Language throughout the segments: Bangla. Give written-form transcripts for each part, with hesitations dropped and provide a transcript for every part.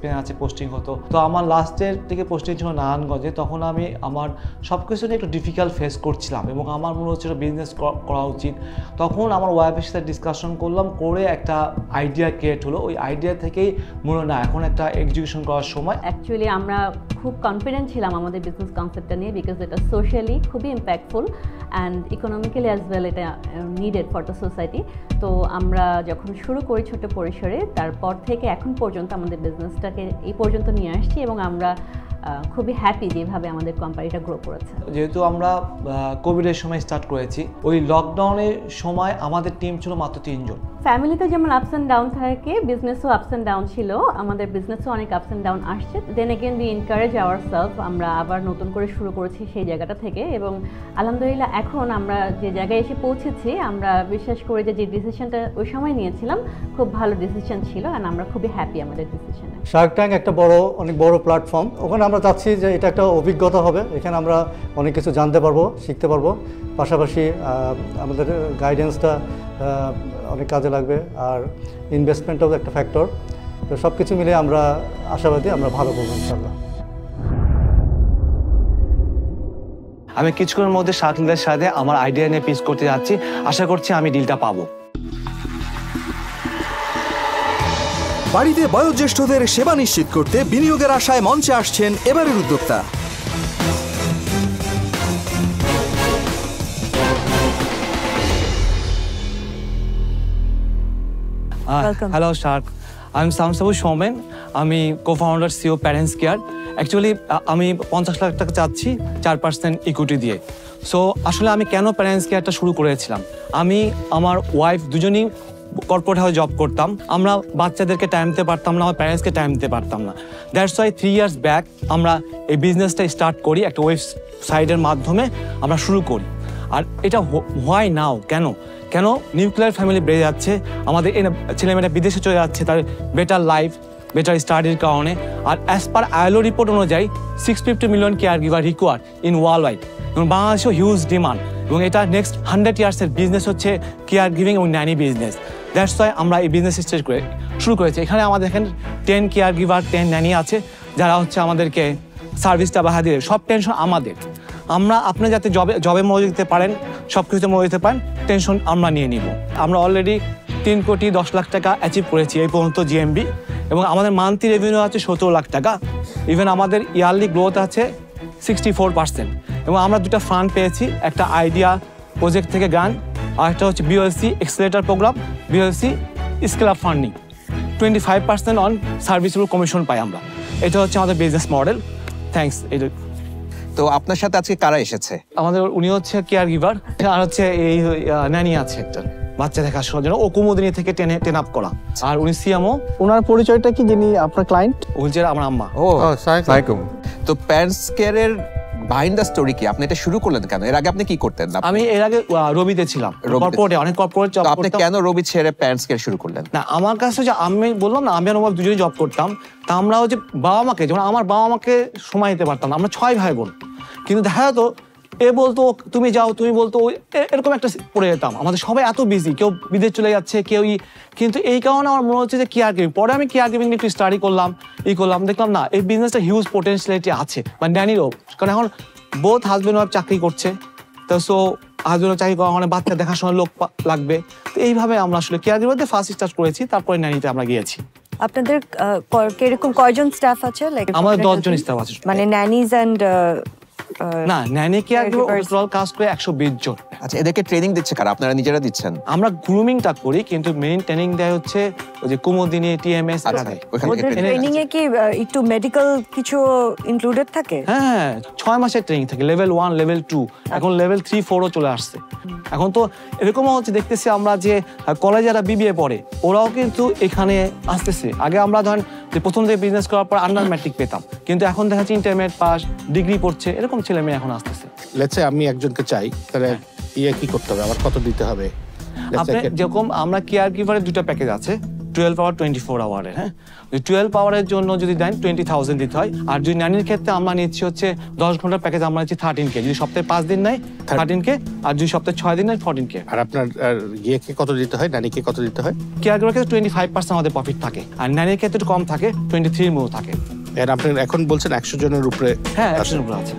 এক্সপিরিয়েন্স আছে, পোস্টিং হতো। তো আমার লাস্টের থেকে পোস্টিং ছিল নারায়ণগঞ্জে। তখন আমি আমার সব কিছু নিয়ে একটু ডিফিকাল্ট ফেস করছিলাম এবং আমার মনে হচ্ছিল বিজনেস করা উচিত। তখন আমার ওয়াইফের সাথে ডিসকাশন করলাম, করে একটা আইডিয়া ক্রিয়েট হলো। ওই আইডিয়া থেকেই মনে হয় না এখন একটা এক্সিকিউশন করার সময়। অ্যাকচুয়ালি আমরা খুব কনফিডেন্ট ছিলাম আমাদের বিজনেস কনসেপ্টটা নিয়ে, বিকজ এটা সোশ্যালি খুবই impactful and economically as well এটা নিডেড ফর দ্য সোসাইটি। তো আমরা যখন শুরু করি ছোট পরিসরে, তারপর থেকে এখন পর্যন্ত আমাদের বিজনেসটাকে এই পর্যন্ত নিয়ে আসছি এবং আমরা খুবই হ্যাপি যেভাবে আমাদের কোম্পানিটা গ্রো করেছে। যেহেতু আমরা কোভিডের সময় স্টার্ট করেছি, ওই লকডাউনের সময় আমাদের টিম ছিল মাত্র 3 জন। ফ্যামিলিতে যেমন আপস অ্যান্ড ডাউন থাকে, বিজনেসও আপস অ্যান্ড ডাউন ছিল, আমাদের বিজনেসও অনেক আপস অ্যান্ড ডাউন আসছে। Then again we encourage ourselves, আমরা আবার নতুন করে শুরু করেছি সেই জায়গাটা থেকে এবং আলহামদুলিল্লাহ এখন আমরা যে জায়গায় এসে পৌঁছেছি, আমরা বিশ্বাস করি যে ডিসিশনটা ওই সময় নিয়েছিলাম খুব ভালো ডিসিশন ছিল অ্যান্ড আমরা খুবই হ্যাপি আমাদের ডিসিশনে। শার্ক ট্যাঙ্ক একটা অনেক বড় প্ল্যাটফর্ম, ওখানে আমরা চাচ্ছি যে এটা একটা অভিজ্ঞতা হবে, এখানে আমরা অনেক কিছু জানতে পারবো, শিখতে পারবো, পাশাপাশি আমাদের গাইডেন্সটা অনেক কাজে লাগবে, আর ইনভেস্টমেন্টটাও একটা ফ্যাক্টর। তো সব কিছু মিলে আমরা আশাবাদী আমরা ভালো করবো ইনশাল্লাহ। আমি কিছুক্ষণের মধ্যে শাকিলদের সাথে আমার আইডিয়া নিয়ে পিচ করতে যাচ্ছি, আশা করছি আমি ডিলটা পাবো। বাড়িতে বয়োজ্যেষ্ঠদের সেবা নিশ্চিত করতে বিনিয়োগের আশায় মঞ্চে আসছেন এবারের উদ্যোক্তা। হ্যালো শার্ক, আমি শামসাবু সৌমেন, আমি co-founder CEO parents care. Actually আমি 50 লাখ টাকা চাচ্ছি 4% ইকুইটি দিয়ে। সো আসলে আমি কেন প্যারেন্টস কেয়ারটা শুরু করেছিলাম, আমি আমার ওয়াইফ দুজনেই কর্পোরেট হাউসে জব করতাম। আমরা বাচ্চাদেরকে টাইম দিতে পারতাম না, আমার প্যারেন্টসকে টাইম দিতে পারতাম না। দ্যাটস ওয়াই 3 ইয়ার্স ব্যাক আমরা এই বিজনেসটা স্টার্ট করি, একটা ওয়েবসাইটের মাধ্যমে আমরা শুরু করি। আর এটা হোয়াই নাও, কেন নিউক্লিয়ার ফ্যামিলি বেড়ে যাচ্ছে, আমাদের ছেলেমেয়েরা বিদেশে চলে যাচ্ছে তার বেটার লাইফ, বেটার স্টাডির কারণে। আর অ্যাজ পার আইএলও রিপোর্ট অনুযায়ী 650 million care giver require in world wide, এবং বাংলাদেশেও হিউজ ডিমান্ড, এবং এটা নেক্সট 100 ইয়ার্সের বিজনেস হচ্ছে কেয়ার গিভিং এবং ন্যানি বিজনেস। দ্যাটস ওয়াই আমরা এই বিজনেস শুরু করেছি। এখানে আমাদের এখানে 10 কেয়ার গিভার 10 ন্যানি আছে, যারা হচ্ছে আমাদেরকে সার্ভিসটা বাড়া দিয়ে, সব টেনশন আমাদের। আপনি যাতে জবে মনোযোগ দিতে পারেন, সব কিছুতে মনোযোগ দিতে পারেন, টেনশন আমরা নিয়ে নিব। আমরা অলরেডি 3,10,00,000 টাকা অ্যাচিভ করেছি এই পর্যন্ত জিএমবি, এবং আমাদের মান্থলি রেভিনিউ আছে 17 লাখ টাকা। ইভেন আমাদের ইয়ারলি গ্রোথ আছে 64%। এবং আমরা 2টা ফান্ড পেয়েছি, একটা আইডিয়া প্রজেক্ট থেকে গ্রান্ট, আর একটা হচ্ছে BLC accelerator program, BLC scale up funding. 25% on serviceable commission পাই আমরা। এটা হচ্ছে আমাদের বিজনেস মডেল। থ্যাংকস। তো আপনার সাথে আজকে কারা এসেছে? আমাদের উনি হচ্ছে কেয়ার গিভার, আর হচ্ছে এই ন্যানি আছে একটা বাচ্চা দেখাশোনার জন্য, ও কুমুদিনী থেকে টেন আপ করা। আর উনি সিএমও। ওনার পরিচয়টা কি, যিনি আপনার ক্লায়েন্ট? বলছে আমার আম্মা। ও সালামালাইকুম। তো প্যারেন্টস কেয়ারের বিহাইন্ড দ্য স্টোরি কি? আপনি এটা শুরু করলেন কেন? এর আগে আপনি কি করতেন? আমি এর আগে রবিতে ছিলাম, কর্পোরেটে, অনেক কর্পোরেট জব করতাম। আপনি কেন রবি ছেড়ে প্যারেন্টস কেয়ার শুরু করলেন? না, আমার কাছে যে আমি বললাম না, আমি আর আমার দুজনেই জব করতাম, তা আমরা হচ্ছে বাবা মাকে, যেমন আমার বাবা মাকে সময় দিতে পারতাম না। আমরা 6 ভাই বোন, কিন্তু দেখা যেত এ বলতো তুমি যাও, তুমি বলতো এরকম একটা পড়ে যেতাম। আমাদের সবাই এত বিজি, কেউ বিদেশ চলে যাচ্ছে, কেউ কিন্তু এই কারণে আমার মনে হচ্ছে যে কেয়ার গিভিং। পরে আমি কেয়ার গিভিং নিয়ে একটু স্টাডি করলাম, দেখলাম না এই বিজনেসটা হিউজ পোটেনশিয়ালিটি আছে, মানে ন্যানিরও। কারণ এখন বোথ হাজব্যান্ড ওয়াইফ চাকরি করছে, তো সো হাজব্যান্ড চাকরি করা মানে বাচ্চা দেখাশোনার লোক লাগবে। তো এইভাবে আমরা আসলে কেয়ার গিভারতে ফার্স্ট স্টার্ট করেছি, তারপরে ন্যানিতে আমরা গিয়েছি। আপনাদের কিরকম কয়জন স্টাফ আছে? আমাদের 10 জন স্টাফ আছে, মানে ন্যানিজ এন্ড না, ন্যানি কেয়ার গিভার ওভারঅল কাজ করে 120 জন। আচ্ছা, এদেরকে ট্রেনিং দিচ্ছে কারা? আপনারা নিজেরা দিচ্ছেন? আমরা গ্রুমিংটা করি, কিন্তু মেইন ট্রেনিং দেয় হচ্ছে ওই যে কুমুদিনী, টিএমএস। ট্রেনিং এ কি একটু মেডিকেল কিছু ইনক্লুডেড থাকে? হ্যাঁ, 6 মাসের ট্রেনিং থাকে, লেভেল 1, লেভেল 2, এখন লেভেল 3, 4ও চলে আসছে। এখন তো এরকমও হচ্ছে, দেখতেছি আমরা যে কলেজে যারা বিবিএ পড়ে, ওরাও কিন্তু এখানে আসতেছে। আগে আমরা ধরেন যে প্রথম থেকে বিজনেস করার পর আন্ডার ম্যাট্রিক পেতাম, কিন্তু এখন দেখা যাচ্ছে ইন্টারমিডিয়েট পাস, ডিগ্রি পড়ছে, এরকম ছেলে মেয়ে এখন আসতেছে। লেটস সে আমি একজনকে চাই, তাহলে কি করতে হবে, আবার কত দিতে হবে? আপনি যেরকম আমরা কেয়ার গিভারের 2টা প্যাকেজ আছে, 12 আওয়ার 24 আওয়ারের। হ্যাঁ, 12 আওয়ারের জন্য যদি দেন 20,000 দিতে হয়। আর যদি ন্যানির ক্ষেত্রে আমরা নিচ্ছি হচ্ছে 10 ঘন্টার প্যাকেজ আমরা নিচ্ছি 13K, যদি সপ্তাহে 5 দিন নেয় 13K, আর যদি সপ্তাহে 6 দিন নেয় 14K। আর আপনার ইয়েকে কত দিতে হয়, নানিকে কত দিতে হয়? কেয়ার গিভারের ক্ষেত্রে 25% আমাদের প্রফিট থাকে, আর ন্যানির ক্ষেত্রে একটু কম থাকে, 23 মতো থাকে। আর আপনি এখন বলছেন 100 জনের উপরে? হ্যাঁ, 100 জনের উপরে আছে।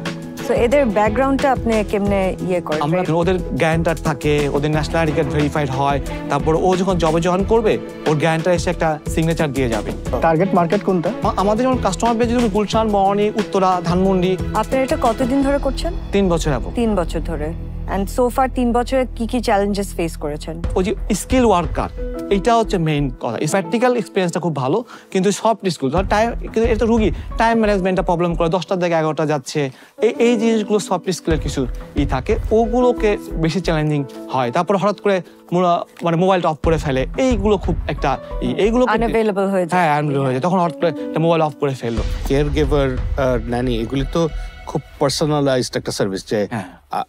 সো এদের ব্যাকগ্রাউন্ডটা আপনি কেমনে ইয়ে করেন? আমরা ওদের গ্যারান্টার থাকে, ওদের ন্যাশনাল আইডি কার্ড ভেরিফাইড হয়, তারপর ও যখন জবে জয়েন করবে ওর গ্যারান্টার এসে একটা সিগনেচার দিয়ে যাবে। টার্গেট মার্কেট কোনটা? আমাদের যেমন কাস্টমার বেজ যেমন গুলশান, বনানী, উত্তরা, ধানমন্ডি। আপনি এটা কতদিন ধরে করছেন? 3 বছর এখন। 3 বছর ধরে। এন্ড সো ফার 3 বছরে কি কি চ্যালেঞ্জেস ফেস করেছেন? ওই যে স্কিল ওয়ার্কার, এটা হচ্ছে মেইন কথা। প্র্যাকটিক্যাল এক্সপিরিয়েন্সটা খুব ভালো, কিন্তু সফট স্কিল ধর টাইম, কিন্তু এটা রুগী টাইম ম্যানেজমেন্টটা প্রবলেম করে, 10টার থেকে 11টা যাচ্ছে, এই জিনিসগুলো সফট স্কিলের কিছু থাকে, ওগুলোকে বেশি চ্যালেঞ্জিং হয়। তারপর হঠাৎ করে মানে মোবাইলটা অফ করে ফেলে, এইগুলো খুব একটা এইগুলো আনঅ্যাভেলেবল হয়ে যায়। হ্যাঁ, আনঅ্যাভেলেবল হয়ে যায়, তখন হঠাৎ করে মোবাইল অফ করে ফেললো। কেয়ার গিভার ন্যানি এগুলি তো খুব পার্সোনালাইজড একটা সার্ভিস, যে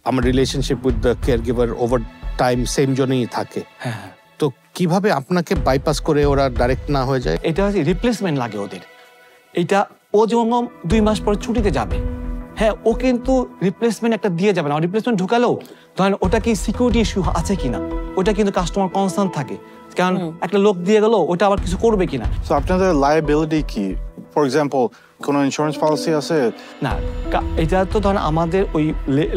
আমার relationship with the care giver over time same জনেই থাকে। হ্যাঁ, তো কিভাবে আপনাকে বাইপাস করে ওরা ডাইরেক্ট না হয়ে যায়? এটা হচ্ছে রিপ্লেসমেন্ট লাগে ওদের। এটা ও যেমন 2 মাস পর ছুটিতে যাবে, হ্যাঁ, ও কিন্তু রিপ্লেসমেন্ট একটা দিয়ে যাবে না। রিপ্লেসমেন্ট ঢুকালেও ধরেন ওটা কি সিকিউরিটি ইস্যু আছে কিনা, ওটা কিন্তু কাস্টমার কনসার্ন থাকে, কারণ একটা লোক দিয়ে গেল ওটা আবার কিছু করবে কিনা। সো আপনাদের লায়াবিলিটি কি? ফর এক্সাম্পল কোনো ইন্স্যুরেন্স পলিসি আছে? না, এটা তো ধরেন আমাদের ওই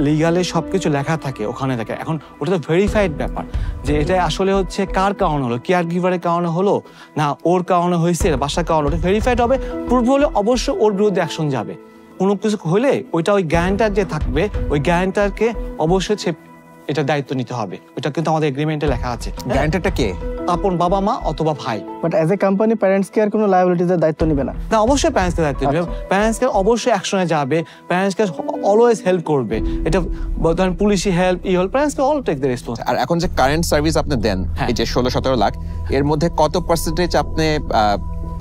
লিগালে সবকিছু লেখা থাকে, ওখানে থাকে। এখন ওটা তো ভেরিফাইড ব্যাপার, যে এটা আসলে হচ্ছে কার কারণে হলো, কেয়ার গিভারের কারণে হলো না ওর কারণে হয়েছে, বাসার কারণে, ওটা ভেরিফাইড হবে। প্রুফ হলে অবশ্যই ওর বিরুদ্ধে অ্যাকশন যাবে। কোনো কিছু হলে ওইটা ওই গ্যারান্টার যে থাকবে, ওই গ্যারান্টারকে অবশ্যই এটা দায়িত্ব নিতে হবে। ওটা কিন্তু আমাদের এগ্রিমেন্টে লেখা আছে। গ্যারান্টারটা কে? আপন বাবা মা অথবা ভাই। But as a company parents care কোনো লায়াবিলিটির দায়িত্ব নেবে না? না, অবশ্যই প্যারেন্টসকে দায়িত্ব নেবে। প্যারেন্টসকে অবশ্যই অ্যাকশনে যাবে, প্যারেন্টসকে অলওয়েজ হেল্প করবে। এটা ধরেন পুলিশি হেল্প, প্যারেন্টসকে অল টেক দ্য রেসপন্স। আর এখন যে কারেন্ট সার্ভিস আপনি দেন, এই যে 16-17 লাখ, এর মধ্যে কত পার্সেন্টেজ আপনি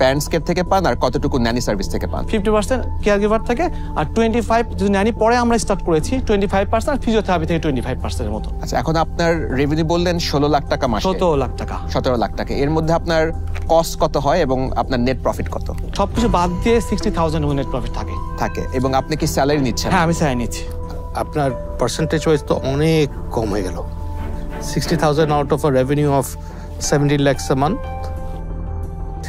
প্যারেন্টস কেয়ার থেকে পান আর কতটুকু ন্যানি সার্ভিস থেকে পান? 50% কেয়ার গিভার থেকে, আর 25 যদি ন্যানি পরে আমরা স্টার্ট করেছি 25%, আর ফিজিওথেরাপি থেকে 25% এর মতো। আচ্ছা, এখন আপনার রেভিনিউ বললেন 16 লাখ টাকা মাসে। 17 লাখ টাকা। 17 লাখ টাকা। এর মধ্যে আপনার কস্ট কত হয় এবং আপনার নেট প্রফিট কত? সবকিছু বাদ দিয়ে 60,000 নেট প্রফিট থাকে। এবং আপনি কি স্যালারি নিচ্ছেন? হ্যাঁ, আমি স্যালারি নিচ্ছি। আপনার পার্সেন্টেজ ওয়াইজ তো অনেক কম হয়ে গেল। 60,000 out of a revenue of 17 lakh a month.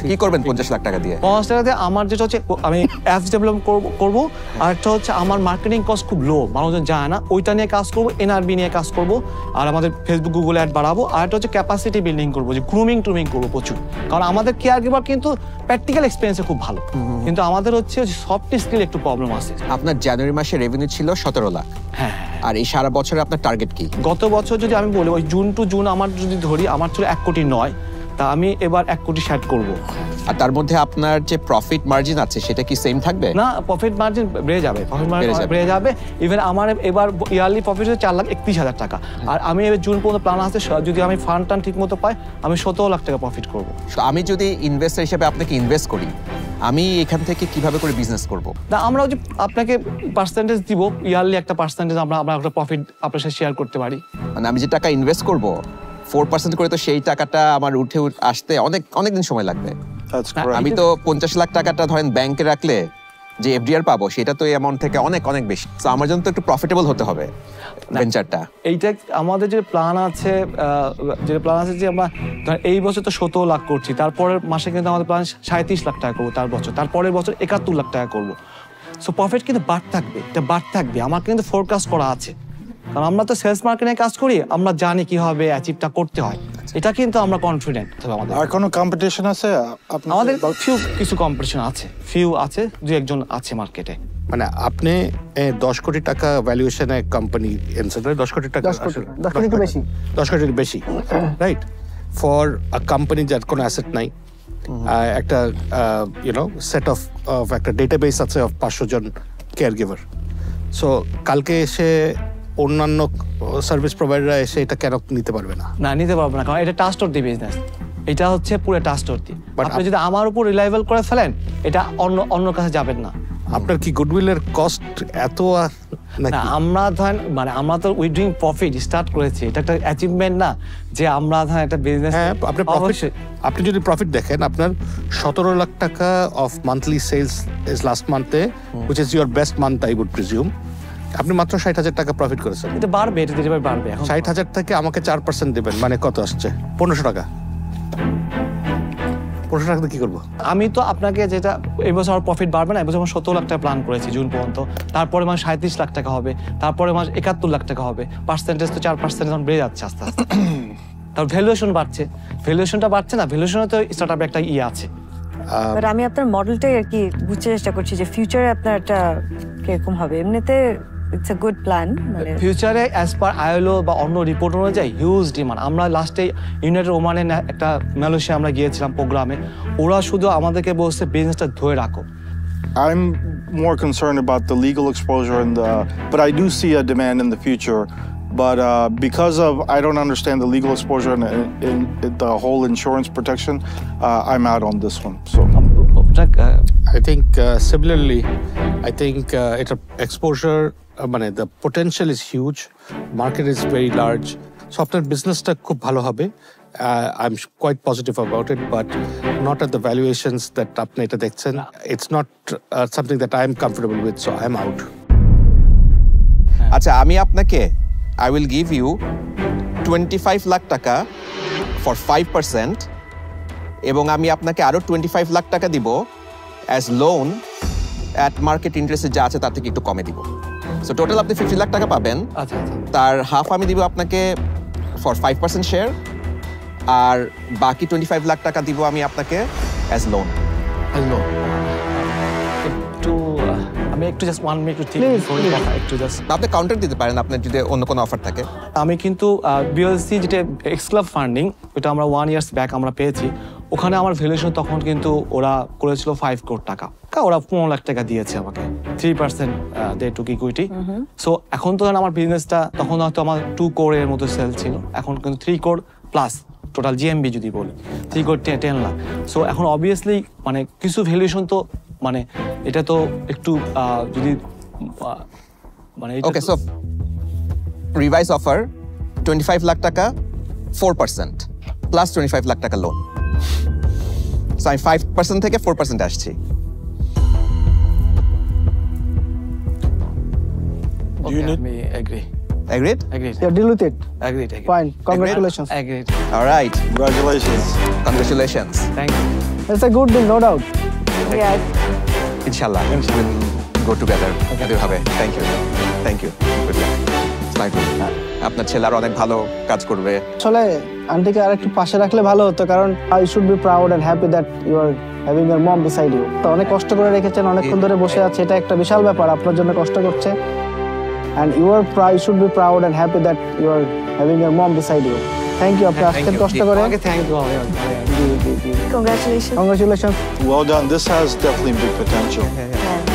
কি করবেন 50 লাখ টাকা দিয়ে? 50 টাকা দিয়ে আমার যেটা হচ্ছে আমি অ্যাপস ডেভেলপ করব, আর একটা হচ্ছে আমার মার্কেটিং কস্ট খুব লো, মানুষজন জানে না, ওইটা নিয়ে কাজ করব, এনআরবি নিয়ে কাজ করব, আর আমাদের ফেসবুক গুগলে অ্যাড বাড়াবো। আর একটা হচ্ছে ক্যাপাসিটি বিল্ডিং করবো, যে গ্রুমিং করবো প্রচুর, কারণ আমাদের কেয়ার গিভার কিন্তু প্র্যাকটিক্যাল এক্সপিরিয়েন্সে খুব ভালো, কিন্তু আমাদের হচ্ছে সফট স্কিল একটু প্রবলেম আছে। আপনার জানুয়ারি মাসে রেভিনিউ ছিল 17 লাখ। হ্যাঁ। আর এই সারা বছরে আপনার টার্গেট কি? গত বছর যদি আমি বলি, ওই জুন টু জুন আমার যদি ধরি, আমার ছিল 1 কোটি 9, তা আমি এবার 1 কোটি 60 করবো। আর তার মধ্যে আপনার যে প্রফিট মার্জিন আছে সেটা কি সেম থাকবে? না, প্রফিট মার্জিন বেড়ে যাবে, বেড়ে যাবে। ইভেন আমার এবার ইয়ারলি প্রফিট হচ্ছে 4,31,000 টাকা। আর আমি এবার জুন পর্যন্ত প্ল্যান আছে, যদি আমি ফান্ড টান ঠিক মতো পাই, আমি 17 লাখ টাকা প্রফিট করবো। আমি যদি ইনভেস্টর হিসেবে আপনাকে ইনভেস্ট করি, আমি এখান থেকে কিভাবে করে বিজনেস করব? না, আমরা যে আপনাকে পার্সেন্টেজ দিব, ইয়ারলি একটা পার্সেন্টেজ আমরা একটা প্রফিট আপনার সাথে শেয়ার করতে পারি। মানে আমি যে টাকা ইনভেস্ট করব 4% করে, তো সেই টাকাটা আমার উঠে আসতে অনেক দিন সময় লাগবে। আমি তো 50 লাখ টাকাটা ধরেন ব্যাংকে রাখলে যে এফডিআর পাবো, সেটা তো এই অ্যামাউন্ট থেকে অনেক বেশি। তো আমার জন্য তো একটু প্রফিটেবল হতে হবে ভেঞ্চারটা। এইটা আমাদের যে প্ল্যান আছে, যে আমরা এই বছর তো 17 লাখ করছি, তারপরের মাসে কিন্তু আমাদের প্ল্যান 37 লাখ টাকা করবো, তারপরের বছর 71 লাখ টাকা করবো। সো প্রফিট কিন্তু বাড়তে থাকবে, আমার কিন্তু ফোরকাস্ট করা আছে, কারণ আমরা তো সেলস মার্কেটিং কাজ করি, আমরা জানি কিভাবে অ্যাচিভটা করতে হয়, এটা কিন্তু আমরা কনফিডেন্ট। আর কোনো কম্পিটিশন আছে? আমাদের কিছু কম্পিটিশন আছে, আছে, 2-1 জন আছে মার্কেটে। মানে আপনি 10 কোটি টাকা ভ্যালুয়েশনে কোম্পানি এনসেন, 10 কোটি টাকা, 10 কোটি বেশি, 10 কোটির বেশি, রাইট? ফর আ কোম্পানি যার কোনো অ্যাসেট নাই, একটা সেট অফ একটা ডেটাবেস আছে অফ 500 জন কেয়ার গিভার। সো কালকে এসে অন্যান্য সার্ভিস প্রোভাইডাররা এসে এটা কেন নিতে পারবে না? না, নিতে পারবে না, কারণ এটা ট্রাস্টওয়ার্দি বিজনেস, এটা হচ্ছে পুরো ট্রাস্টওয়ার্দি। আপনি যদি আমার উপর রিলায়েবল করে ফেলেন, এটা অন্য কাছে যাবেন না। আপনার কি গুডউইলের কস্ট এত না আমরা ধরেন মানে আমরা তো উই ডুইং প্রফিট স্টার্ট করেছি, এটা একটা অ্যাচিভমেন্ট না যে আমরা ধরেন একটা বিজনেস। হ্যাঁ, আপনি যদি প্রফিট দেখেন, আপনার 17 লাখ টাকা of monthly sales is last মান্থে, which is your best month I would presume. আপনি মাত্র 60,000 টাকা প্রফিট করেছেন। এটা বাড়বে, এটা যেভাবে বাড়বে। এখন 60,000 থেকে আমাকে 4% দেবেন, মানে কত আসছে? 1500 টাকা। 1500 টাকা কি করবো? আমি তো আপনাকে যেটা এবছর প্রফিট বাড়বে না, এবছর আমরা 17 লাখ টাকা প্ল্যান করেছি জুন পর্যন্ত, তারপরে মাস 37 লাখ টাকা হবে, তারপরে মাস 71 লাখ টাকা হবে। পার্সেন্টেজ তো 4% এখন বেড়ে যাচ্ছে আস্তে আস্তে। তার ভ্যালুয়েশন বাড়ছে, ভ্যালুয়েশনটা বাড়ছে না, ভ্যালুয়েশনে তো স্টার্টআপে একটা আছে। বাট আমি আপনার মডেলটাই আর কি বুঝতে চেষ্টা করছি যে ফিউচারে আপনার একটা কিরকম হবে। এমনিতে ইটস আ গুড প্ল্যান, মানে ফিউচারে অ্যাজ পার আইএলও বা অন্য রিপোর্ট অনুযায়ী হিউজ ডিমান্ড। আমরা লাস্টে ইউনাইটেড ওমানে একটা মালয়েশিয়া আমরা গিয়েছিলাম প্রোগ্রামে, ওরা শুধু আমাদেরকে বলছে বিজনেসটা ধরে রাখো। I'm more concerned about the legal exposure but I do see a demand in the future. But because of I don't understand the legal exposure in the whole insurance protection, I'm out on this one. So I think similarly, I think it's exposure. The potential is huge. Market is very large. So আপনার businessটা খুব ভালো হবে. I'm quite positive about it, but not at the valuations that আপনি এটা দেখছেন. It's not something that I'm comfortable with, so I'm out. আচ্ছা, আমি আপনাকে I will give you 25 lakh টাকা for 5%, এবং আমি আপনাকে আরো 25 লাখ টাকা দিব as loan at market interest যা আছে তার থেকে একটু কমে দিব। সো টোটাল আপনি 50 লাখ টাকা পাবেন। আচ্ছা, তার হাফ আমি দিব আপনাকে ফর 5% শেয়ার, আর বাকি 25 লাখ টাকা দিব আমি আপনাকে অ্যাজ লোন। আমি একটু জাস্ট 1 মিনিট একটু জাস্ট আপনি কাউন্টার দিতে পারেন আপনার যদি অন্য কোনো অফার থাকে। আমি কিন্তু বিএলসি যেটা এক্সক্লাব ফান্ডিং, ওটা আমরা 1 ইয়ার্স ব্যাক আমরা পেয়েছি, ওখানে আমার ভ্যালুয়েশন তখন কিন্তু ওরা করেছিল 5 কোটি টাকা, ওরা 15 লাখ টাকা দিয়েছে আমাকে, 3% দে টুক ইকুইটি। সো এখন তো আমার বিজনেসটা তখন হয়তো আমার 2 কোরের মতো সেল ছিল, এখন কিন্তু 3 কোর প্লাস টোটাল জিএমবি যদি বলি 3 কোটি 10 লাখ। সো এখন অবভিয়াসলি মানে কিছু ভ্যালুয়েশন তো মানে এটা তো একটু যদি মানে ওকে, সো রিভাইজ অফার 25 লাখ টাকা 4% প্লাস 25 লাখ টাকা লোন। সো আমি 5% থেকে 4% আসছি। Do you need me agree? Agreed? Agreed. Yeah, deal with it. Agreed. Fine. Congratulations. Agreed. All right. Congratulations. Congratulations. Thank you. It's a good deal, no doubt. Yeah. Inshallah. We'll go together. এভাবে। Thank you. Thank you. Good luck. Thank you. আপনার ছেলে আর অনেক ভালো কাজ করবে। আসলে আন্টিকে আরেকটু পাশে রাখলে ভালো হতো, কারণ I should be proud and happy that you are having your mom beside you. তো অনেক কষ্ট করে রেখেছেন, অনেকক্ষণ ধরে বসে আছে, এটা একটা বিশাল ব্যাপার, আপনার জন্য কষ্ট করছে। And you should be proud and happy that you are having your mom beside you. Thank you. আপনি আসছেন কষ্ট করে। Thank you. Congratulations. Congratulations. Well done. This has definitely big potential. Yeah.